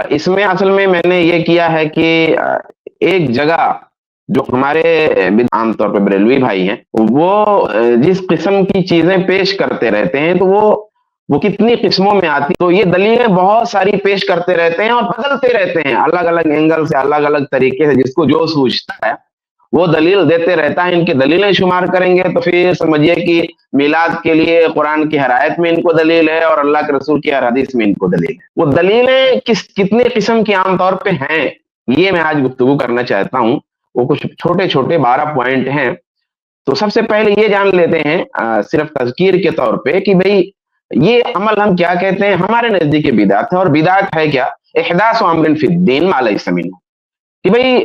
اس میں اصل میں میں نے یہ کیا ہے کہ ایک جگہ جو ہمارے عام طور پہ بریلوی بھائی ہیں وہ جس قسم کی چیزیں پیش کرتے رہتے ہیں تو وہ کتنی قسموں میں آتی، تو یہ دلیلیں بہت ساری پیش کرتے رہتے ہیں اور بدلتے رہتے ہیں الگ الگ اینگل سے، الگ الگ طریقے سے، جس کو جو سوچتا ہے وہ دلیل دیتے رہتا ہے۔ ان کی دلیلیں شمار کریں گے تو پھر سمجھیے کہ میلاد کے لیے قرآن کی ہر آیت میں ان کو دلیل ہے اور اللہ کے رسول کی ہر حدیث میں ان کو دلیل ہے۔ وہ دلیلیں کتنے قسم کی عام طور پہ ہیں، یہ میں آج گفتگو کرنا چاہتا ہوں۔ وہ کچھ چھوٹے چھوٹے 12 پوائنٹ ہیں۔ تو سب سے پہلے یہ جان لیتے ہیں صرف تذکیر کے طور پہ کہ بھئی یہ عمل ہم کیا کہتے ہیں۔ ہمارے نزدیک بدعت ہے، اور بدعت ہے کیا؟ احداث امر فی الدین ما لیس منہ، کہ بھئی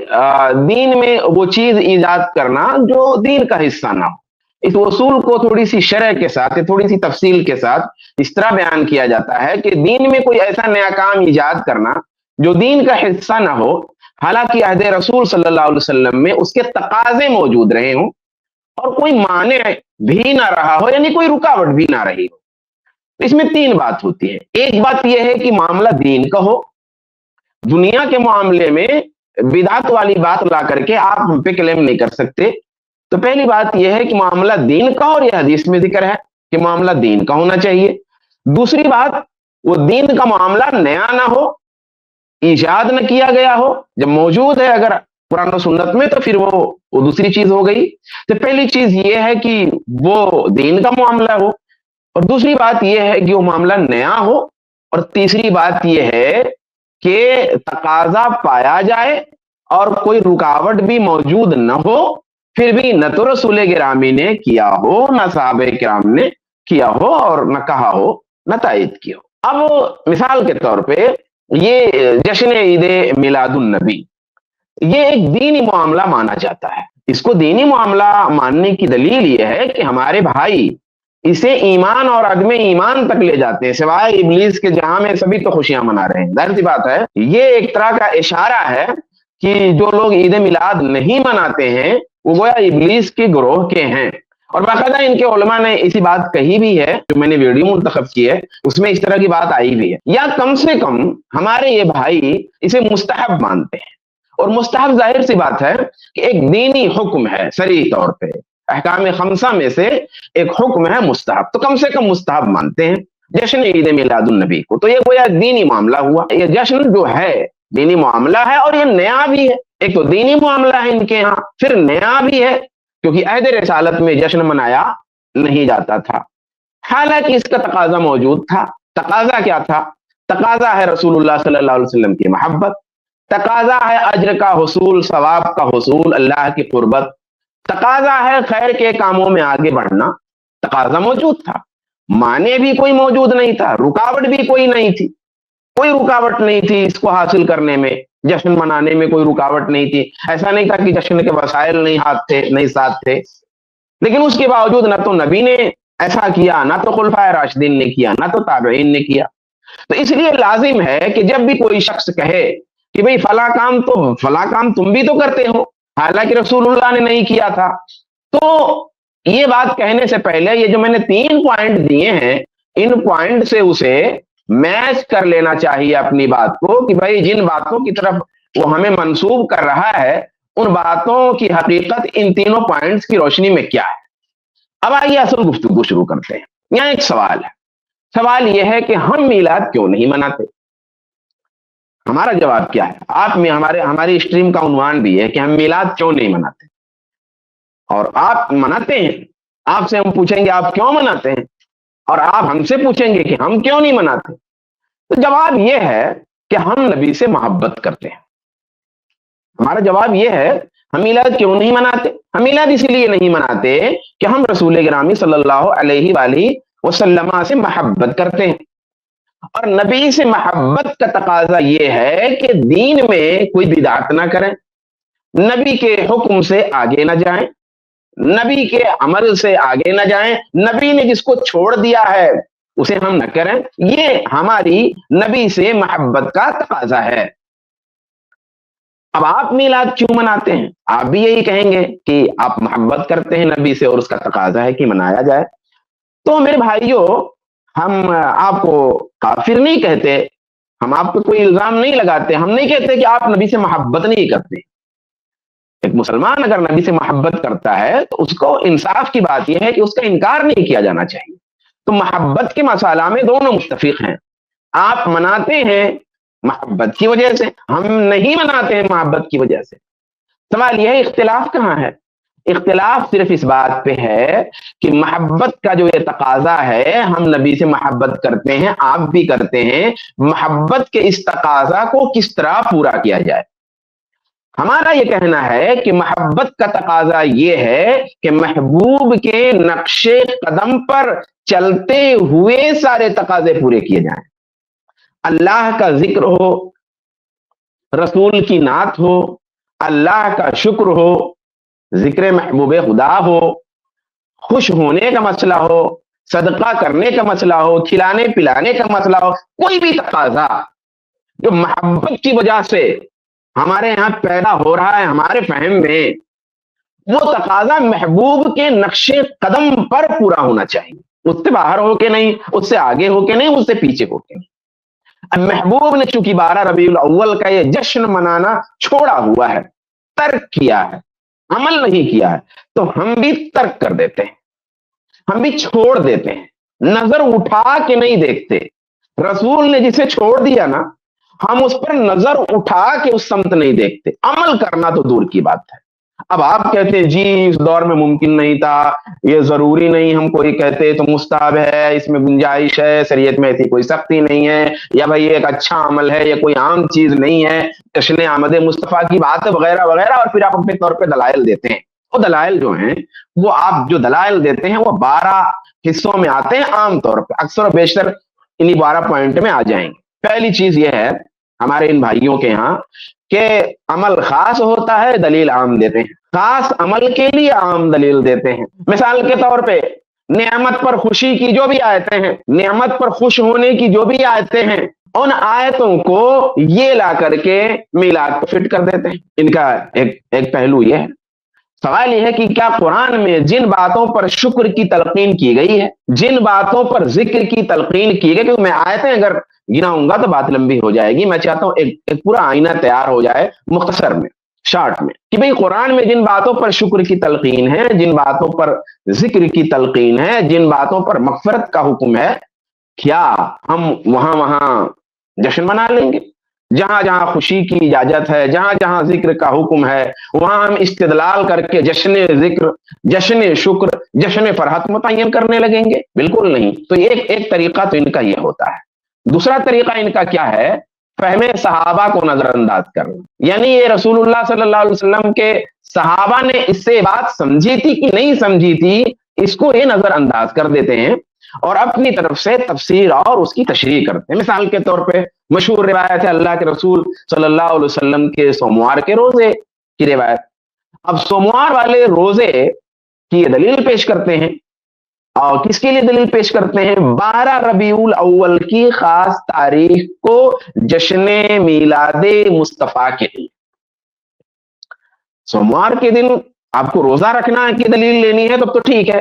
دین میں وہ چیز ایجاد کرنا جو دین کا حصہ نہ ہو۔ اس اصول کو تھوڑی سی شرح کے ساتھ، تھوڑی سی تفصیل کے ساتھ اس طرح بیان کیا جاتا ہے کہ دین میں کوئی ایسا نیا کام ایجاد کرنا جو دین کا حصہ نہ ہو، حالانکہ عہد رسول صلی اللہ علیہ وسلم میں اس کے تقاضے موجود رہے ہوں اور کوئی مانع بھی نہ رہا ہو، یعنی کوئی رکاوٹ بھی نہ رہی ہو۔ اس میں 3 بات ہوتی ہے۔ ایک بات یہ ہے کہ معاملہ دین کا ہو۔ دنیا کے معاملے میں بدعت والی بات لا کر کے آپ ہم پہ کلیم نہیں کر سکتے۔ تو پہلی بات یہ ہے کہ معاملہ دین کا، اور یہ حدیث میں ذکر ہے کہ معاملہ دین کا ہونا چاہیے۔ دوسری بات، وہ دین کا معاملہ نیا نہ ہو، ایجاد نہ کیا گیا ہو۔ جب موجود ہے اگر قرآن و سنت میں تو پھر وہ دوسری چیز ہو گئی۔ تو پہلی چیز یہ ہے کہ وہ دین کا معاملہ ہو، اور دوسری بات یہ ہے کہ وہ معاملہ نیا ہو، اور تیسری بات یہ ہے کہ تقاضا پایا جائے اور کوئی رکاوٹ بھی موجود نہ ہو، پھر بھی نہ تو رسول گرامی نے کیا ہو، نہ صحابہ کرام نے کیا ہو، اور نہ کہا ہو، نہ تائید کیا ہو۔ اب مثال کے طور پہ یہ جشن عید میلاد النبی، یہ ایک دینی معاملہ مانا جاتا ہے۔ اس کو دینی معاملہ ماننے کی دلیل یہ ہے کہ ہمارے بھائی اسے ایمان اور عدم ایمان تک لے جاتے ہیں، سوائے ابلیس کے جہاں میں سبھی تو خوشیاں منا رہے ہیں۔ ظاہر سی بات ہے یہ ایک طرح کا اشارہ ہے کہ جو لوگ عید میلاد نہیں مناتے ہیں وہ گویا ابلیس کے گروہ کے ہیں، اور باقاعدہ ان کے علماء نے اسی بات کہی بھی ہے، جو میں نے ویڈیو منتخب کی ہے اس میں اس طرح کی بات آئی بھی ہے۔ یا کم سے کم ہمارے یہ بھائی اسے مستحب مانتے ہیں، اور مستحب ظاہر سی بات ہے کہ ایک دینی حکم ہے، صریح طور پہ احکام خمسہ میں سے ایک حکم ہے مستحب، تو کم سے کم مستحب مانتے ہیں جشن عید میلاد النبی کو۔ تو یہ گویا دینی معاملہ ہوا۔ یہ جشن جو ہے دینی معاملہ ہے، اور یہ نیا بھی ہے۔ ایک تو دینی معاملہ ہے ان کے ہاں، پھر نیا بھی ہے، کیونکہ عہد رسالت میں جشن منایا نہیں جاتا تھا، حالانکہ اس کا تقاضا موجود تھا۔ تقاضا کیا تھا؟ تقاضا ہے رسول اللہ صلی اللہ علیہ وسلم کی محبت، تقاضا ہے اجر کا حصول، ثواب کا حصول، اللہ کی قربت، تقاضا ہے خیر کے کاموں میں آگے بڑھنا۔ تقاضا موجود تھا، معنی بھی کوئی موجود نہیں تھا، رکاوٹ بھی کوئی نہیں تھی، کوئی رکاوٹ نہیں تھی اس کو حاصل کرنے میں، جشن منانے میں کوئی رکاوٹ نہیں تھی۔ ایسا نہیں تھا کہ جشن کے وسائل نہیں ہاتھ تھے، نہیں ساتھ تھے، لیکن اس کے باوجود نہ تو نبی نے ایسا کیا، نہ تو خلفائے راشدین نے کیا، نہ تو تابعین نے کیا۔ تو اس لیے لازم ہے کہ جب بھی کوئی شخص کہے کہ بھئی فلاں کام تم بھی تو کرتے ہو، حالانکہ رسول اللہ نے نہیں کیا تھا، تو یہ بات کہنے سے پہلے یہ جو میں نے 3 پوائنٹ دیے ہیں، ان پوائنٹ سے اسے میچ کر لینا چاہیے اپنی بات کو، کہ بھئی جن باتوں کی طرف وہ ہمیں منسوب کر رہا ہے ان باتوں کی حقیقت ان تینوں پوائنٹس کی روشنی میں کیا ہے۔ اب آئیے اصل گفتگو شروع کرتے ہیں۔ یہاں ایک سوال ہے، سوال یہ ہے کہ ہم میلاد کیوں نہیں مناتے؟ ہمارا جواب کیا ہے؟ آپ میں ہماری اسٹریم کا عنوان بھی ہے کہ ہم میلاد کیوں نہیں مناتے، اور آپ مناتے ہیں۔ آپ سے ہم پوچھیں گے آپ کیوں مناتے ہیں، اور آپ ہم سے پوچھیں گے کہ ہم کیوں نہیں مناتے۔ تو جواب یہ ہے کہ ہم نبی سے محبت کرتے ہیں۔ ہمارا جواب یہ ہے ہم میلاد کیوں نہیں مناتے؟ ہم میلاد اس لیے نہیں مناتے کہ ہم رسول گرامی صلی اللہ علیہ وآلہ وسلم سے محبت کرتے ہیں، اور نبی سے محبت کا تقاضا یہ ہے کہ دین میں کوئی بدعت نہ کریں، نبی کے حکم سے آگے نہ جائیں، نبی کے عمل سے آگے نہ جائیں، نبی نے جس کو چھوڑ دیا ہے اسے ہم نہ کریں۔ یہ ہماری نبی سے محبت کا تقاضا ہے۔ اب آپ میلاد کیوں مناتے ہیں؟ آپ بھی یہی کہیں گے کہ آپ محبت کرتے ہیں نبی سے اور اس کا تقاضا ہے کہ منایا جائے۔ تو میرے بھائیوں، ہم آپ کو کافر نہیں کہتے، ہم آپ پہ کوئی الزام نہیں لگاتے, ہم نہیں کہتے کہ آپ نبی سے محبت نہیں کرتے. ایک مسلمان اگر نبی سے محبت کرتا ہے تو اس کو انصاف کی بات یہ ہے کہ اس کا انکار نہیں کیا جانا چاہیے. تو محبت کے مسئلہ میں دونوں متفق ہیں. آپ مناتے ہیں محبت کی وجہ سے, ہم نہیں مناتے ہیں محبت کی وجہ سے. سوال یہ ہے اختلاف کہاں ہے؟ اختلاف صرف اس بات پہ ہے کہ محبت کا جو یہ تقاضا ہے, ہم نبی سے محبت کرتے ہیں, آپ بھی کرتے ہیں, محبت کے اس تقاضا کو کس طرح پورا کیا جائے. ہمارا یہ کہنا ہے کہ محبت کا تقاضا یہ ہے کہ محبوب کے نقش قدم پر چلتے ہوئے سارے تقاضے پورے کیے جائیں. اللہ کا ذکر ہو, رسول کی نعت ہو, اللہ کا شکر ہو, ذکر محبوب خدا ہو, خوش ہونے کا مسئلہ ہو, صدقہ کرنے کا مسئلہ ہو, کھلانے پلانے کا مسئلہ ہو, کوئی بھی تقاضا جو محبت کی وجہ سے ہمارے یہاں پیدا ہو رہا ہے ہمارے فہم میں, وہ تقاضا محبوب کے نقش قدم پر پورا ہونا چاہیے. اس سے باہر ہو کے نہیں, اس سے آگے ہو کے نہیں, اس سے پیچھے ہو کے نہیں. اب محبوب نے چونکہ 12 ربیع الاول کا یہ جشن منانا چھوڑا ہوا ہے, ترک کیا ہے, عمل نہیں کیا ہے, تو ہم بھی ترک کر دیتے ہیں, ہم بھی چھوڑ دیتے ہیں, نظر اٹھا کے نہیں دیکھتے. رسول نے جسے چھوڑ دیا نا, ہم اس پر نظر اٹھا کے اس سمت نہیں دیکھتے. عمل کرنا تو دور کی بات ہے. اب آپ کہتے جی اس دور میں ممکن نہیں تھا, یہ ضروری نہیں, ہم کوئی کہتے تو مستحب ہے, اس میں گنجائش ہے, شریعت میں ایسی کوئی سختی نہیں ہے, یا بھائی ایک اچھا عمل ہے, یہ کوئی عام چیز نہیں ہے, جشن آمد مصطفیٰ کی بات وغیرہ وغیرہ, اور پھر آپ اپنے طور پہ دلائل دیتے ہیں. وہ دلائل جو ہیں, وہ آپ جو دلائل دیتے ہیں وہ 12 حصوں میں آتے ہیں عام طور پہ, اکثر و بیشتر انہی 12 پوائنٹ میں آ جائیں گے. پہلی چیز یہ ہے ہمارے ان بھائیوں کے ہاں کہ عمل خاص ہوتا ہے, دلیل عام دیتے ہیں. خاص عمل کے لیے عام دلیل دیتے ہیں. مثال کے طور پہ نعمت پر خوشی کی جو بھی آیتیں ہیں, نعمت پر خوش ہونے کی جو بھی آیتیں ہیں, ان آیتوں کو یہ لا کر کے میلاد کو فٹ کر دیتے ہیں. ان کا ایک پہلو یہ ہے. سوال یہ ہے کہ کیا قرآن میں جن باتوں پر شکر کی تلقین کی گئی ہے, جن باتوں پر ذکر کی تلقین کی گئی, کیونکہ میں آیتیں اگر گناؤں گا تو بات لمبی ہو جائے گی, میں چاہتا ہوں ایک پورا آئینہ تیار ہو جائے مختصر میں, شارٹ میں, کہ بھئی قرآن میں جن باتوں پر شکر کی تلقین ہے, جن باتوں پر ذکر کی تلقین ہے, جن باتوں پر مغفرت کا حکم ہے, کیا ہم وہاں جشن منا لیں گے؟ جہاں جہاں خوشی کی اجازت ہے, جہاں جہاں ذکر کا حکم ہے, وہاں ہم استدلال کر کے جشن ذکر, جشن شکر, جشن فرحت متعین کرنے لگیں گے؟ بالکل نہیں. تو ایک طریقہ تو ان کا یہ ہوتا ہے. دوسرا طریقہ ان کا کیا ہے؟ فہم صحابہ کو نظر انداز کرنا. یعنی یہ رسول اللہ صلی اللہ علیہ وسلم کے صحابہ نے اس سے بات سمجھی تھی کہ نہیں سمجھی تھی, اس کو یہ نظر انداز کر دیتے ہیں اور اپنی طرف سے تفسیر اور اس کی تشریح کرتے ہیں. مثال کے طور پہ مشہور روایت ہے اللہ کے رسول صلی اللہ علیہ وسلم کے سوموار کے روزے کی روایت. اب سوموار والے روزے کی یہ دلیل پیش کرتے ہیں, اور کس کے لیے دلیل پیش کرتے ہیں؟ 12 ربیع الاول کی خاص تاریخ کو جشن میلاد مصطفیٰ کے لیے. سوموار کے دن آپ کو روزہ رکھنا کی دلیل لینی ہے تو ٹھیک ہے,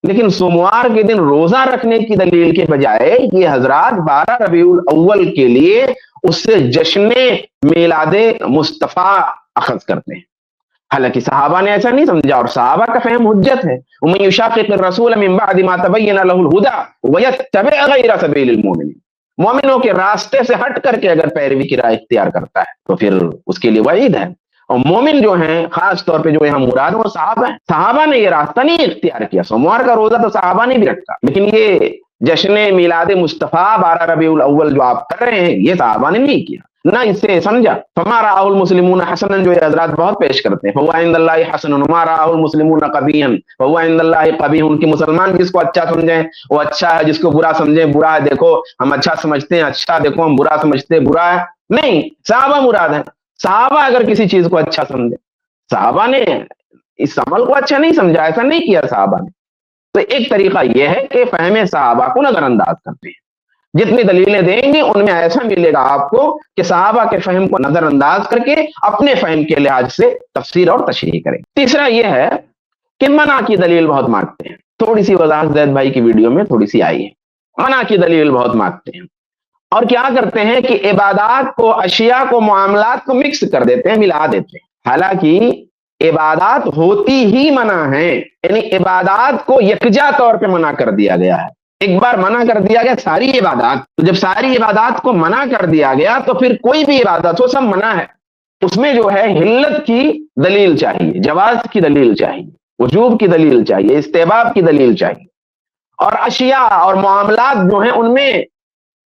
لیکن سوموار کے دن روزہ رکھنے کی دلیل کے بجائے یہ حضرات 12 ربیع الاول کے لیے اس سے جشن میلاد مصطفیٰ اخذ کرتے ہیں. حالانکہ صحابہ نے ایسا نہیں سمجھا, اور صحابہ کا فہم حجت ہے. وَمَن يُشَاقِقِ الرَّسُولَ مِن بَعْدِ مَا تَبَيَّنَ لَهُ الْهُدَىٰ وَيَتَّبِعْ غَيْرَ سَبِيلِ الْمُؤْمِنِينَ, مومنوں کے راستے سے ہٹ کر کے اگر پیروی کی راہ اختیار کرتا ہے تو پھر اس کے لیے وعید ہے. اور مومن جو ہیں خاص طور پہ جو یہاں مراد وہ صحابہ ہیں. صحابہ نے یہ راستہ نہیں اختیار کیا. سوموار کا روزہ تو صحابہ نے بھی رکھا, لیکن یہ جشن میلاد مصطفیٰ 12 ربیع الاول جو آپ کر رہے ہیں یہ صحابہ نے نہیں کیا, نہ اس سے سمجھا. فما رآہ المسلمون حسنا جو یہ حضرات بہت پیش کرتے ہیں, فهو عند اللہ حسن, وما رآہ المسلمون قبیحا فهو عند اللہ قبیح. ان کے مسلمان جس کو اچھا سمجھیں وہ اچھا ہے, جس کو برا سمجھیں برا ہے. دیکھو ہم اچھا سمجھتے ہیں اچھا, دیکھو ہم برا سمجھتے ہیں برا ہے. نہیں, صحابہ مراد ہے. صحابہ اگر کسی چیز کو اچھا سمجھے, صحابہ نے اس عمل کو اچھا نہیں سمجھا, ایسا نہیں کیا صحابہ نے. تو ایک طریقہ یہ ہے کہ فہم صحابہ کو نظر انداز کرتے ہیں. جتنی دلیلیں دیں گے ان میں ایسا ملے گا آپ کو کہ صحابہ کے فہم کو نظر انداز کر کے اپنے فہم کے لحاظ سے تفسیر اور تشریح کریں. تیسرا یہ ہے کہ منع کی دلیل بہت مانگتے ہیں. تھوڑی سی وضاحت زید بھائی کی ویڈیو میں تھوڑی سی آئی ہے. منع کی دلیل بہت مانگتے ہیں. اور کیا کرتے ہیں کہ عبادات کو، اشیاء کو، معاملات کو مکس کر دیتے ہیں، ملا دیتے ہیں، حالانکہ عبادات ہوتی ہی منع ہے، یعنی عبادات کو یکجا طور پہ منع کر دیا گیا ہے۔ ایک بار منع کر دیا گیا ساری عبادات، تو جب ساری عبادات کو منع کر دیا گیا تو پھر کوئی بھی عبادت ہو سب منع ہے، اس میں جو ہے حلت کی دلیل چاہیے، جواز کی دلیل چاہیے، وجوب کی دلیل چاہیے، استحباب کی دلیل چاہیے، اور اشیاء اور معاملات جو ہیں ان میں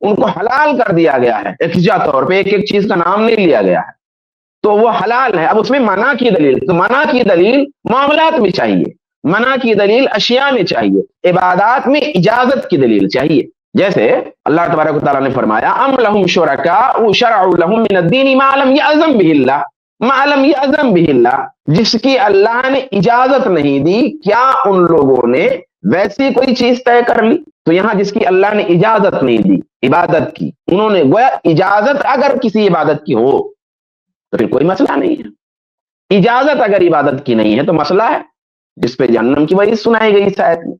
ان کو حلال کر دیا گیا ہے، یکجا طور پہ ایک ایک چیز کا نام نہیں لیا گیا ہے تو وہ حلال ہے۔ اب اس میں منع کی دلیل، تو منع کی دلیل معاملات میں چاہیے، منع کی دلیل اشیاء میں چاہیے، عبادات میں اجازت کی دلیل چاہیے۔ جیسے اللہ تبارک و تعالیٰ نے فرمایا ام لہم شرکاء شرعوا لہم من الدین ما لم یأذن بہ اللہ، ما لم یأذن بہ اللہ، جس کی اللہ نے اجازت نہیں دی، کیا ان لوگوں نے ویسی کوئی چیز طے کر لی؟ تو یہاں جس کی اللہ نے اجازت نہیں دی عبادت کی، انہوں نے گویا اجازت اگر کسی عبادت کی ہو تو پھر کوئی مسئلہ نہیں ہے، اجازت اگر عبادت کی نہیں ہے تو مسئلہ ہے، جس پہ جہنم کی وعید سنائی گئی اس آیت میں۔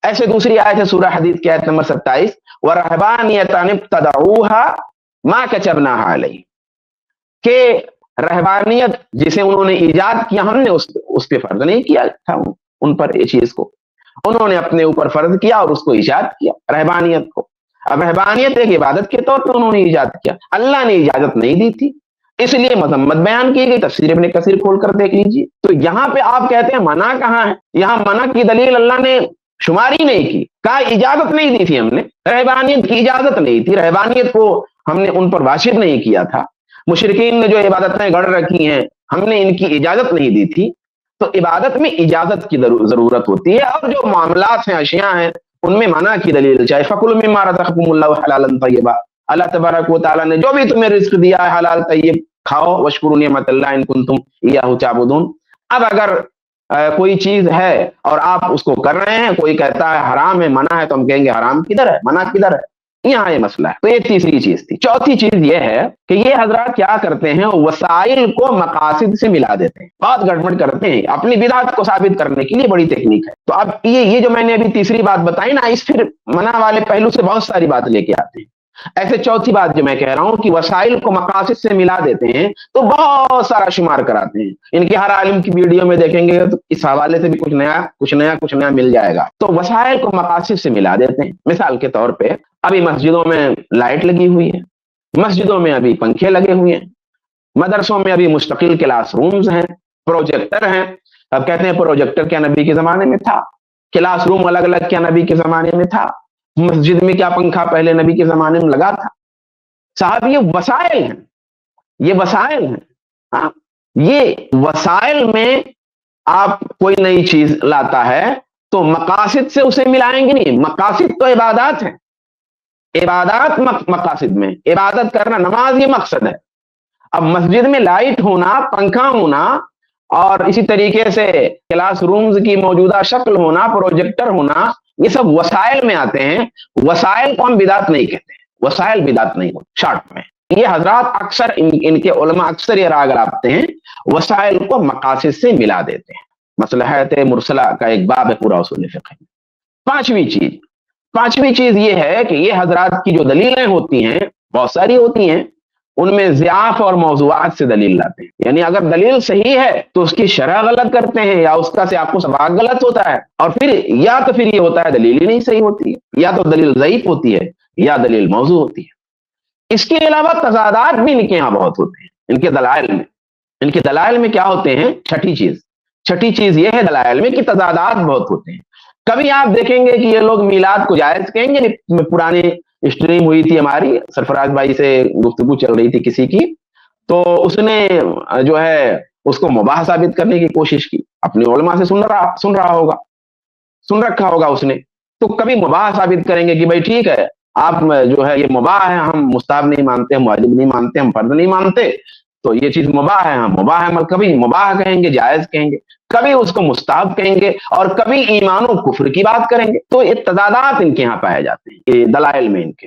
ایسے دوسری آیت ہے سورہ حدید کی آیت نمبر 27 وَرَهْبَانِيَةً ابْتَدَعُوهَا مَا كَتَبْنَاهَا عَلَيْهِمْ، کہ رہبانیت جسے انہوں نے ایجاد کیا، ہم نے اس پہ فرض نہیں کیا تھا ان پر یہ چیز کو، انہوں نے اپنے اوپر فرض کیا اور اس کو ایجاد کیا رہبانیت کو۔ اب رہبانیت ایک عبادت کے طور پر انہوں نے ایجاد کیا، اللہ نے اجازت نہیں دی تھی، اس لیے مذمت بیان کی گئی، تفسیر ابن کثیر کھول کر دیکھ لیجیے۔ تو یہاں پہ آپ کہتے ہیں منع کہاں ہے؟ یہاں منع کی دلیل اللہ نے شماری نہیں کی، کہا اجازت نہیں دی تھی ہم نے، رہبانیت کی اجازت نہیں تھی، رہبانیت کو ہم نے ان پر واشر نہیں کیا تھا، مشرکین نے جو عبادتیں گڑھ رکھی ہیں ہم نے ان کی اجازت نہیں دی تھی۔ تو عبادت میں اجازت کی ضرورت ہوتی ہے، اور جو معاملات ہیں، اشیاء ہیں، ان میں منع کی دلیل چاہے فَكُلُوا مِمَّا رَزَقَكُمُ اللَّهُ حَلَالًا طَيِّبًا، اللہ تبارک و تعالیٰ نے جو بھی تمہیں رزق دیا ہے حلال طیب کھاؤ، وَاشْكُرُوا نِعْمَتَ اللَّهِ إِن كُنتُمْ إِيَّاهُ تَعْبُدُونَ۔ اب اگر کوئی چیز ہے اور آپ اس کو کر رہے ہیں، کوئی کہتا ہے حرام ہے، منع ہے، تو ہم کہیں گے حرام کدھر ہے، منع کدھر ہے، یہاں یہ مسئلہ ہے۔ تو یہ تیسری چیز تھی۔ چوتھی چیز یہ ہے کہ یہ حضرات کیا کرتے ہیں، وسائل کو مقاصد سے ملا دیتے ہیں، بہت گڑبڑ کرتے ہیں، اپنی بدعت کو ثابت کرنے کے لیے بڑی تکنیک ہے۔ تو اب یہ جو میں نے ابھی تیسری بات بتائی نا، اس پھر منع والے پہلو سے بہت ساری بات لے کے آتے ہیں۔ ایسے چوتھی بات جو میں کہہ رہا ہوں کہ وسائل کو مقاصد سے ملا دیتے ہیں تو بہت سارا شمار کراتے ہیں، ان کے ہر عالم کی ویڈیو میں دیکھیں گے تو اس حوالے سے بھی کچھ نیا مل جائے گا۔ تو وسائل کو مقاصد سے ملا دیتے ہیں۔ مثال کے طور پہ ابھی مسجدوں میں لائٹ لگی ہوئی ہے، مسجدوں میں ابھی پنکھے لگے ہوئے ہیں، مدرسوں میں ابھی مستقل کلاس رومز ہیں، پروجیکٹر ہیں۔ اب کہتے ہیں پروجیکٹر کیا نبی کے زمانے میں تھا؟ کلاس روم الگ الگ کیا نبی کے زمانے میں تھا؟ مسجد میں کیا پنکھا پہلے نبی کے زمانے میں لگا تھا؟ صاحب یہ وسائل ہیں، یہ وسائل ہیں۔ ہاں، یہ وسائل میں آپ کوئی نئی چیز لاتا ہے تو مقاصد سے اسے ملائیں گے نہیں، مقاصد تو عبادات ہیں، عبادات مقاصد میں عبادت کرنا، نماز یہ مقصد ہے۔ اب مسجد میں لائٹ ہونا، پنکھا ہونا، اور اسی طریقے سے کلاس رومز کی موجودہ شکل ہونا، پروجیکٹر ہونا، یہ سب وسائل میں آتے ہیں۔ وسائل کو ہم بدعت نہیں کہتے ہیں، وسائل بدعت نہیں ہوتے شارٹ میں۔ یہ حضرات اکثر ان کے علماء اکثر یہ راگ لاتے ہیں، وسائل کو مقاصد سے ملا دیتے ہیں۔ مصلحت مرسلہ کا ایک باب ہے پورا اصول فقہ میں۔ پانچویں چیز یہ ہے کہ یہ حضرات کی جو دلیلیں ہوتی ہیں بہت ساری ہوتی ہیں، ان میں ضعاف اور موضوعات سے دلیل لاتے ہیں، یعنی اگر دلیل صحیح ہے تو اس کی شرح غلط کرتے ہیں، یا اس کا سیاق و سباق غلط ہوتا ہے، اور پھر یہ ہوتا ہے دلیل ہی نہیں صحیح ہوتی ہے، یا تو دلیل ضعیف ہوتی ہے یا دلیل موضوع ہوتی ہے۔ اس کے علاوہ تضادات بھی ان کے یہاں بہت ہوتے ہیں، ان کے دلائل میں کیا ہوتے ہیں؟ چھٹی چیز یہ ہے دلائل میں کہ تضادات بہت ہوتے ہیں۔ کبھی آپ دیکھیں گے کہ یہ لوگ میلاد کو جائز کہیں گے، پرانی اسٹریم ہوئی تھی ہماری، سرفراز بھائی سے گفتگو چل رہی تھی کسی کی، تو اس نے جو ہے اس کو مباح ثابت کرنے کی کوشش کی، اپنے علماء سے سن رکھا ہوگا اس نے، تو کبھی مباح ثابت کریں گے کہ بھائی ٹھیک ہے، آپ جو ہے یہ مباح ہے، ہم مستحب نہیں مانتے، ہم واجب نہیں مانتے، ہم فرض نہیں مانتے، تو یہ چیز مباح ہے، ہم مباح ہے، کبھی مباح کہیں گے، جائز کہیں گے، کبھی اس کو مستحب کہیں گے، اور کبھی ایمان و کفر کی بات کریں گے۔ تو یہ تضادات ان کے یہاں پائے جاتے ہیں، یہ دلائل میں ان کے۔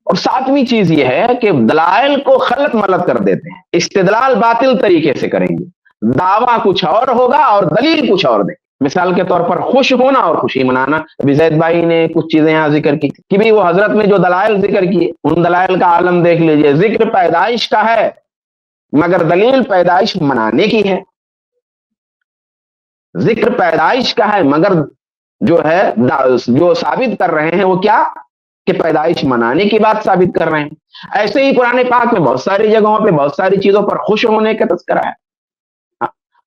اور ساتویں چیز یہ ہے کہ دلائل کو خلط ملط کر دیتے ہیں، استدلال باطل طریقے سے کریں گے، دعویٰ کچھ اور ہوگا اور دلیل کچھ اور دیں، مثال کے طور پر خوش ہونا اور خوشی منانا. ابھی زید بھائی نے کچھ چیزیں یہاں ذکر کی کہ بھی وہ حضرت نے جو دلائل ذکر کیے ان دلائل کا عالم دیکھ لیجئے. ذکر پیدائش کا ہے مگر دلیل پیدائش منانے کی ہے. ذکر پیدائش کا ہے مگر جو ہے جو ثابت کر رہے ہیں وہ کیا کہ پیدائش منانے کی بات ثابت کر رہے ہیں. ایسے ہی قرآن پاک میں بہت ساری جگہوں پہ بہت ساری چیزوں پر خوش ہونے کا تذکرہ ہے.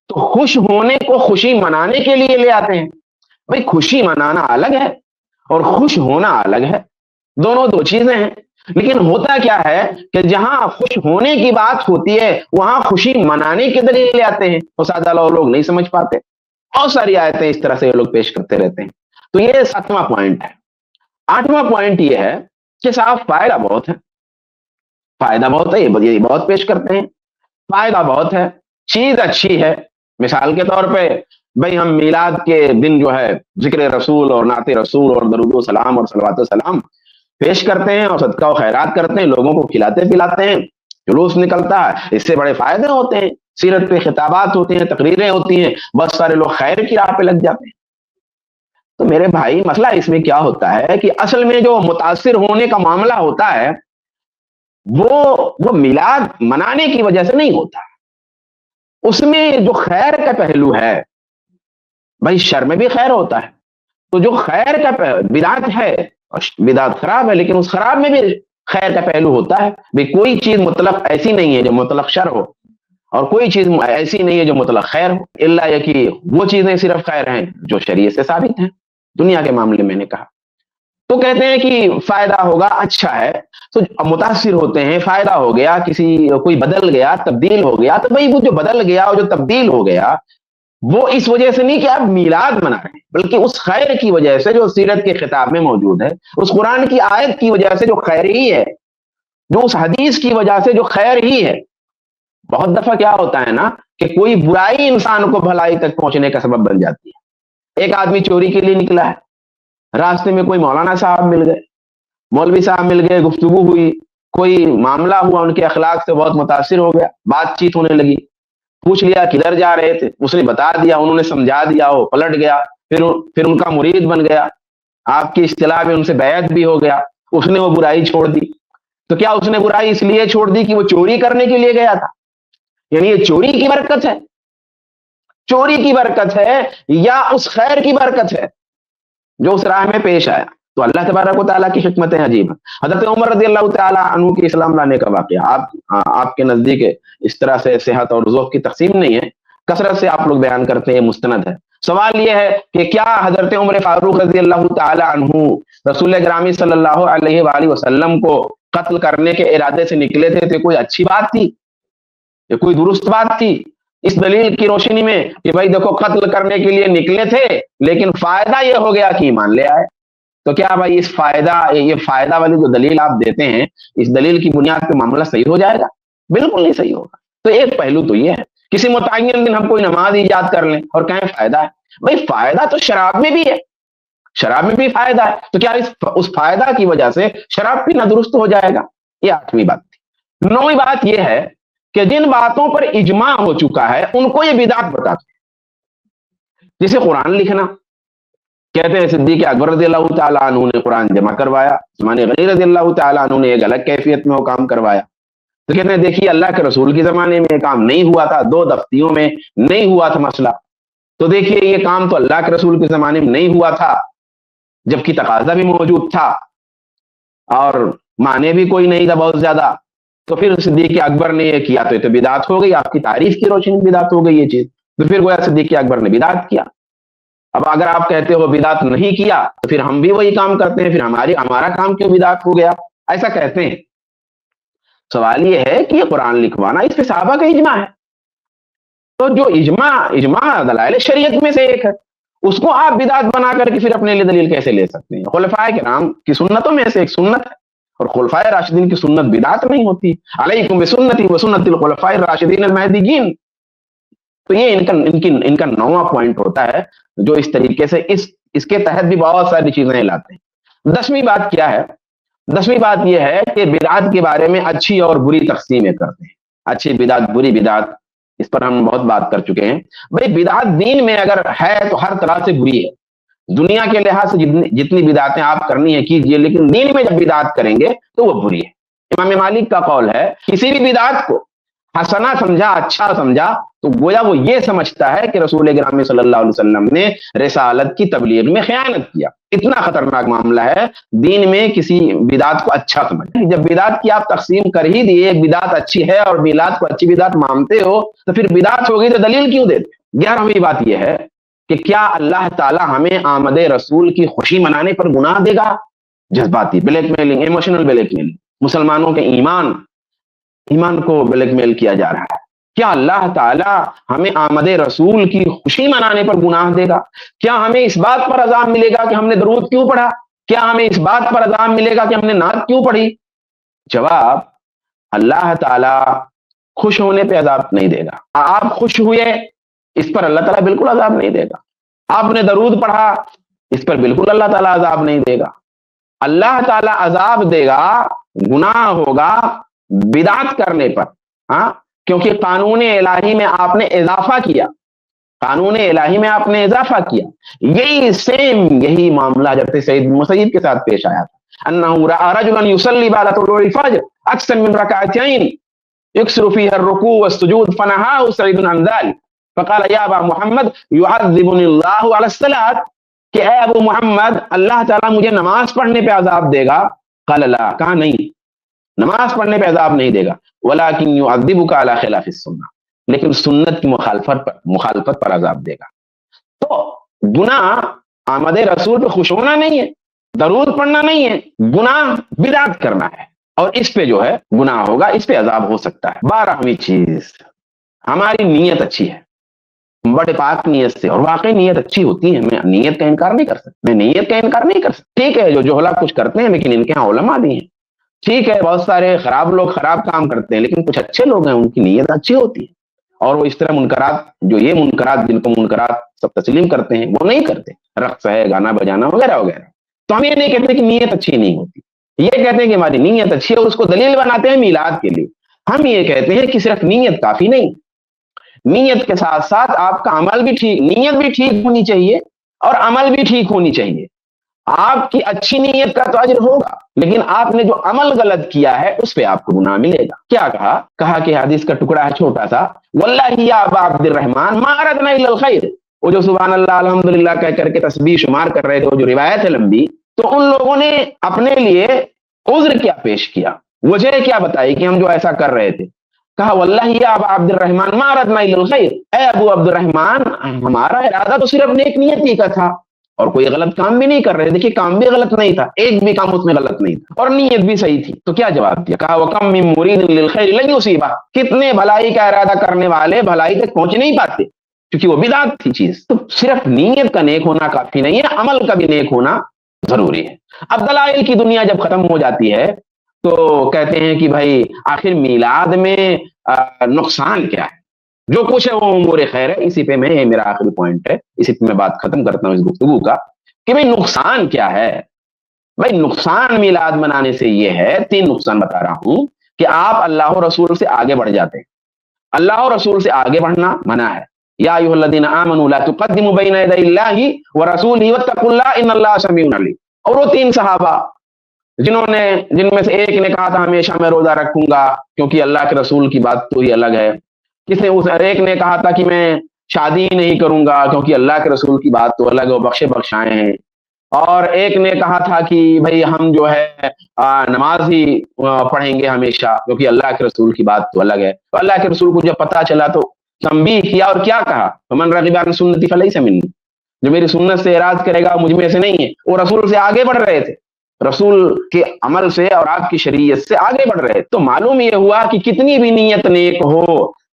تو خوش ہونے کو خوشی منانے کے لیے لے آتے ہیں. بھائی خوشی منانا الگ ہے اور خوش ہونا الگ ہے, دونوں دو چیزیں ہیں. لیکن ہوتا کیا ہے کہ جہاں خوش ہونے کی بات ہوتی ہے وہاں خوشی منانے کے دلیل لے آتے ہیں. وہ سادہ لوگ نہیں سمجھ پاتے. بہت ساری آیتیں اس طرح سے یہ لوگ پیش کرتے رہتے ہیں. تو یہ 7واں پوائنٹ ہے. 8واں پوائنٹ یہ ہے کہ صاحب فائدہ بہت ہے, فائدہ بہت ہے, یہ بہت پیش کرتے ہیں. فائدہ بہت ہے, چیز اچھی ہے. مثال کے طور پہ بھائی ہم میلاد کے دن جو ہے ذکر رسول اور نعت رسول اور درود و سلام اور صلوات و سلام پیش کرتے ہیں اور صدقہ و خیرات کرتے ہیں, لوگوں کو کھلاتے پلاتے ہیں, جلوس نکلتا ہے. اس سے بڑے فائدے ہوتے ہیں. سیرت پہ خطابات ہوتے ہیں, تقریریں ہوتی ہیں, بہت سارے لوگ خیر کی راہ پہ لگ جاتے ہیں. تو میرے بھائی مسئلہ اس میں کیا ہوتا ہے کہ اصل میں جو متاثر ہونے کا معاملہ ہوتا ہے وہ میلاد منانے کی وجہ سے نہیں ہوتا. اس میں جو خیر کا پہلو ہے, بھائی شر میں بھی خیر ہوتا ہے. تو جو خیر کا بدعت ہے, بدعت خراب ہے لیکن اس خراب میں بھی خیر کا پہلو ہوتا ہے. بھائی کوئی چیز مطلق ایسی نہیں ہے جو مطلق شر ہو اور کوئی چیز ایسی نہیں ہے جو مطلق خیر ہو, الا یہ کہ وہ چیزیں صرف خیر ہیں جو شریعت سے ثابت ہیں. دنیا کے معاملے میں نے کہا تو کہتے ہیں کہ فائدہ ہوگا, اچھا ہے. تو متاثر ہوتے ہیں, فائدہ ہو گیا, کوئی بدل گیا, تبدیل ہو گیا. تو بھائی وہ جو بدل گیا اور جو تبدیل ہو گیا وہ اس وجہ سے نہیں کہ آپ میلاد منا رہے ہیں, بلکہ اس خیر کی وجہ سے جو سیرت کے خطاب میں موجود ہے, اس قرآن کی آیت کی وجہ سے جو خیر ہی ہے, جو اس حدیث کی وجہ سے جو خیر ہی ہے. بہت دفعہ کیا ہوتا ہے نا کہ کوئی برائی انسان کو بھلائی تک پہنچنے کا سبب بن جاتی ہے. ایک آدمی چوری کے لیے نکلا ہے, راستے میں کوئی مولانا صاحب مل گئے, مولوی صاحب مل گئے, گفتگو ہوئی, کوئی معاملہ ہوا, ان کے اخلاق سے بہت متاثر ہو گیا, بات چیت ہونے لگی, پوچھ لیا کدھر جا رہے تھے, اس نے بتا دیا, انہوں نے سمجھا دیا, وہ پلٹ گیا, پھر ان کا مرید بن گیا, آپ کی اصطلاح میں ان سے بیعت بھی ہو گیا, اس نے وہ برائی چھوڑ دی. تو کیا اس نے برائی اس لیے چھوڑ دی کہ وہ چوری کرنے کے لیے گیا تھا؟ یعنی یہ چوری کی برکت ہے, چوری کی برکت ہے یا اس خیر کی برکت ہے جو اس راہ میں پیش آیا؟ تو اللہ تبارک و تعالیٰ کی حکمتیں عجیب ہیں. حضرت عمر رضی اللہ تعالیٰ عنہ کی اسلام لانے کا واقعہ آپ کے نزدیک اس طرح سے صحت اور ذوق کی تقسیم نہیں ہے, کثرت سے آپ لوگ بیان کرتے ہیں, مستند ہے. سوال یہ ہے کہ کیا حضرت عمر فاروق رضی اللہ تعالیٰ عنہ رسول گرامی صلی اللہ علیہ وآلہ وسلم کو قتل کرنے کے ارادے سے نکلے تھے تو کوئی اچھی بات تھی, یہ کوئی درست بات تھی؟ اس دلیل کی روشنی میں کہ بھائی دیکھو قتل کرنے کے لیے نکلے تھے لیکن فائدہ یہ ہو گیا کہ ایمان لے آئے. تو کیا بھائی یہ فائدہ والی جو دلیل آپ دیتے ہیں, اس دلیل کی بنیاد پہ معاملہ صحیح ہو جائے گا؟ بالکل نہیں صحیح ہوگا. تو ایک پہلو تو یہ ہے, کسی متعین دن ہم کوئی نماز ایجاد کر لیں اور کہیں فائدہ ہے. بھائی فائدہ تو شراب میں بھی ہے, شراب میں بھی فائدہ ہے, تو کیا اس فائدہ کی وجہ سے شراب پینا درست ہو جائے گا؟ یہ 8ویں بات تھی. 9ویں بات یہ ہے کہ جن باتوں پر اجماع ہو چکا ہے ان کو یہ بدعت بتاتے ہیں. جسے قرآن لکھنا, کہتے ہیں صدیق اکبر رضی اللہ تعالیٰ عنہ نے قرآن جمع کروایا, عثمان غنی رضی اللہ تعالیٰ عنہ نے ایک الگ کیفیت میں وہ کام کروایا. تو کہتے ہیں دیکھیے اللہ کے رسول کے زمانے میں یہ کام نہیں ہوا تھا, 2 دفتیوں میں نہیں ہوا تھا مسئلہ, تو دیکھیے یہ کام تو اللہ کے رسول کے زمانے میں نہیں ہوا تھا جبکہ تقاضا بھی موجود تھا اور معنی بھی کوئی نہیں تھا بہت زیادہ. تو پھر صدیق اکبر نے یہ کیا تو یہ تو بدعت ہو گئی, آپ کی تعریف کی روشنی میں بدعت ہو گئی یہ چیز. تو پھر گویا صدیق اکبر نے بدعت کیا. اب اگر آپ کہتے ہو بدعت نہیں کیا تو پھر ہم بھی وہی کام کرتے ہیں, پھر ہمارا کام کیوں بدعت ہو گیا؟ ایسا کہتے ہیں. سوال یہ ہے کہ یہ قرآن لکھوانا اس پہ صحابہ کا اجماع ہے, تو جو اجماع دلائل شریعت میں سے ایک ہے, اس کو آپ بدعت بنا کر کے پھر اپنے لیے دلیل کیسے لے سکتے ہیں؟ خلفائے کرام کی سنتوں میں سے ایک سنت ہے, اور خلفائے راشدین کی سنت بدعت نہیں ہوتی. علیکم بسنتی وسنت الخلفاء الراشدین المہدیین. تو یہ ان کا 9واں پوائنٹ ہوتا ہے جو اس طریقے سے اس کے تحت بھی بہت ساری چیزیں لاتے ہیں. 10ویں بات کیا ہے؟ 10ویں بات یہ ہے کہ بدعت کے بارے میں اچھی اور بری تقسیمیں کرتے ہیں. اچھی بدعت, بری بدعت, اس پر ہم بہت بات کر چکے ہیں. بھائی بدعت دین میں اگر ہے تو ہر طرح سے بری ہے. دنیا کے لحاظ سے جتنی بدعتیں آپ کرنی ہے کیجئے، لیکن دین میں جب بدعت کریں گے تو وہ بری ہے. امام مالک کا قول ہے کسی بھی بدعت کو حسنا سمجھا، اچھا سمجھا، تو گویا وہ یہ سمجھتا ہے کہ رسول گرامی صلی اللہ علیہ وسلم نے رسالت کی تبلیغ میں خیانت کیا. اتنا خطرناک معاملہ ہے دین میں کسی بدعت کو اچھا سمجھنا. جب بدعت کی آپ تقسیم کر ہی دیے، ایک بدعت اچھی ہے اور میلاد کو اچھی بدعت مانتے ہو، تو پھر بدعت ہوگی تو دلیل کیوں دیتے؟ 11ویں بات یہ ہے کہ کیا اللہ تعالی ہمیں آمد رسول کی خوشی منانے پر گناہ دے گا؟ جذباتی black mailing, emotional black mailing, مسلمانوں کے ایمان کو بلیک میل کیا جا رہا ہے. کیا اللہ تعالی ہمیں آمد رسول کی خوشی منانے پر گناہ دے گا؟ کیا ہمیں اس بات پر عذاب ملے گا کہ ہم نے درود کیوں پڑھا؟ کیا ہمیں اس بات پر عذاب ملے گا کہ ہم نے نعت کیوں پڑھی؟ جواب، اللہ تعالی خوش ہونے پہ عذاب نہیں دے گا. آپ خوش ہوئے اس پر اللہ تعالیٰ بالکل عذاب نہیں دے گا. آپ نے درود پڑھا اس پر بالکل اللہ تعالیٰ عذاب نہیں دے گا. اللہ تعالیٰ عذاب دے گا، گناہ ہوگا بدعت کرنے پر. ہاں، کیونکہ قانون الہی میں آپ نے اضافہ کیا، قانون الہی میں آپ نے اضافہ کیا. یہی معاملہ جب سعید مسیب کے ساتھ پیش آیا تھا. انہ رأى رجلا يصلي بعد طلوع الفجر اکثر من رکعتین يكثر فيها الركوع والسجود فنهاه سعید عن ذلك فقال یا ابا محمد يعذبني الله على الصلاة، کہ اے ابو محمد اللہ تعالیٰ مجھے نماز پڑھنے پہ عذاب دے گا؟ قال لا، کہا نہیں، نماز پڑھنے پہ عذاب نہیں دے گا. ولكن يعذبك على خلاف السنة، لیکن سنت کی مخالفت پر عذاب دے گا. تو گناہ آمد رسول پہ خوش ہونا نہیں ہے، درود پڑھنا نہیں ہے، گناہ بدعت کرنا ہے، اور اس پہ جو ہے گناہ ہوگا، اس پہ عذاب ہو سکتا ہے. 12ویں چیز، ہماری نیت اچھی ہے، بڑے پاک نیت سے، اور واقعی نیت اچھی ہوتی ہے. میں نیت کا انکار نہیں کر سکتا. ٹھیک ہے جو جوہلا کچھ کرتے ہیں لیکن ان کے ہاں علماء بھی ہیں. ٹھیک ہے بہت سارے خراب لوگ خراب کام کرتے ہیں لیکن کچھ اچھے لوگ ہیں ان کی نیت اچھی ہوتی ہے، اور وہ اس طرح منکرات، جو یہ منکرات جن کو منکرات سب تسلیم کرتے ہیں، وہ نہیں کرتے. رقص ہے، گانا بجانا وغیرہ وغیرہ. تو ہم یہ نہیں کہتے کہ نیت اچھی نہیں ہوتی، یہ کہتے ہیں کہ ہماری نیت اچھی ہے اور اس کو دلیل بناتے ہیں میلاد کے لیے. ہم یہ کہتے ہیں کہ صرف نیت کافی نہیں، نیت کے ساتھ ساتھ آپ کا عمل بھی ٹھیک، نیت بھی ٹھیک ہونی چاہیے اور عمل بھی ٹھیک ہونی چاہیے. آپ کی اچھی نیت کا تو اجر ہوگا، لیکن آپ نے جو عمل غلط کیا ہے اس پہ آپ کو گناہ ملے گا. کیا کہا کہ حدیث کا ٹکڑا ہے چھوٹا سا، واللہ یا ابا عبد الرحمن ما اردنا الا الخیر. وہ جو سبحان اللہ الحمدللہ کہہ کر کے تسبیح شمار کر رہے تھے، وہ جو روایت ہے لمبی، تو ان لوگوں نے اپنے لیے عذر کیا پیش کیا، وجہ کیا بتائی کہ ہم جو ایسا کر رہے تھے. کہا واللہ یا ابا عبد الرحمن ما اردنا الا الخیر، اے ابو عبد الرحمن ہمارا ارادہ تو صرف نیک نیتی کا تھا اور کوئی غلط کام بھی نہیں کر رہے. دیکھیے کام بھی غلط نہیں تھا، ایک بھی کام اس میں غلط نہیں تھا، اور نیت بھی صحیح تھی. تو کیا جواب دیا؟ کہا وَكَمْ مِن مُرِيدٍ لِلْخَيْرِ لَنْ يُصِيبَهُ، کتنے بھلائی کا ارادہ کرنے والے بھلائی تک پہنچ نہیں پاتے کیونکہ وہ بدعت تھی چیز. تو صرف نیت کا نیک ہونا کافی نہیں ہے، عمل کا بھی نیک ہونا ضروری ہے. اب دلائل کی دنیا جب ختم ہو جاتی ہے تو کہتے ہیں کہ بھائی آخر میلاد میں نقصان کیا ہے؟ جو کچھ ہے وہ امور خیر ہے. اسی پہ میں، یہ میرا آخری پوائنٹ ہے، اسی پہ میں بات ختم کرتا ہوں اس گفتگو کا کہ بھئی نقصان کیا ہے. بھئی نقصان میلاد منانے سے یہ ہے، 3 نقصان بتا رہا ہوں کہ آپ اللہ و رسول سے آگے بڑھ جاتے ہیں. اللہ و رسول سے آگے بڑھنا منع ہے. یا ایھا الذین آمنوا لا تقدموا بین یدی اللہ ورسولہ واتقوا اللہ ان اللہ سمیع علیم. اور وہ 3 صحابہ جن میں سے ایک نے کہا تھا ہمیشہ میں روزہ رکھوں گا کیونکہ اللہ کے رسول کی بات تو ہی الگ ہے. ایک نے کہا تھا کہ میں شادی نہیں کروں گا کیونکہ اللہ کے رسول کی بات تو الگ ہے، بخشائے ہیں. اور ایک نے کہا تھا کہ بھئی ہم جو ہے نماز ہی پڑھیں گے ہمیشہ کیونکہ اللہ کے رسول کی بات تو الگ ہے. تو اللہ کے رسول کو جب پتا چلا تو تنبیہ کیا اور کیا کہا، فمن رغب عن سنتی فلیس منی، جو میری سنت سے اعراض کرے گا مجھ میں سے نہیں ہے. وہ رسول سے آگے بڑھ رہے تھے، رسول کے عمل سے اور آپ کی شریعت سے آگے بڑھ رہے. تو معلوم یہ ہوا کہ کتنی بھی نیت نیک ہو،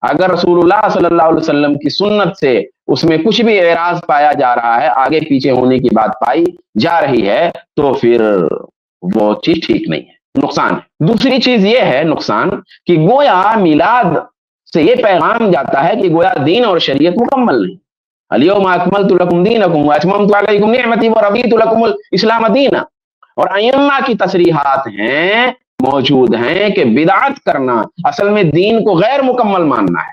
اگر رسول اللہ صلی اللہ علیہ وسلم کی سنت سے اس میں کچھ بھی اعراض پایا جا رہا ہے، آگے پیچھے ہونے کی بات پائی جا رہی ہے، تو پھر وہ چیز ٹھیک نہیں ہے، نقصان ہے. دوسری چیز یہ ہے نقصان کہ گویا میلاد سے یہ پیغام جاتا ہے کہ گویا دین اور شریعت مکمل نہیں. الیوم اکملت لکم دینکم واتممت علیکم نعمتی ورضیت لکم الاسلام دینا. اور ائمہ کی تصریحات ہیں، موجود ہیں کہ بدعت کرنا اصل میں دین کو غیر مکمل ماننا ہے.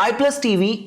iPlus TV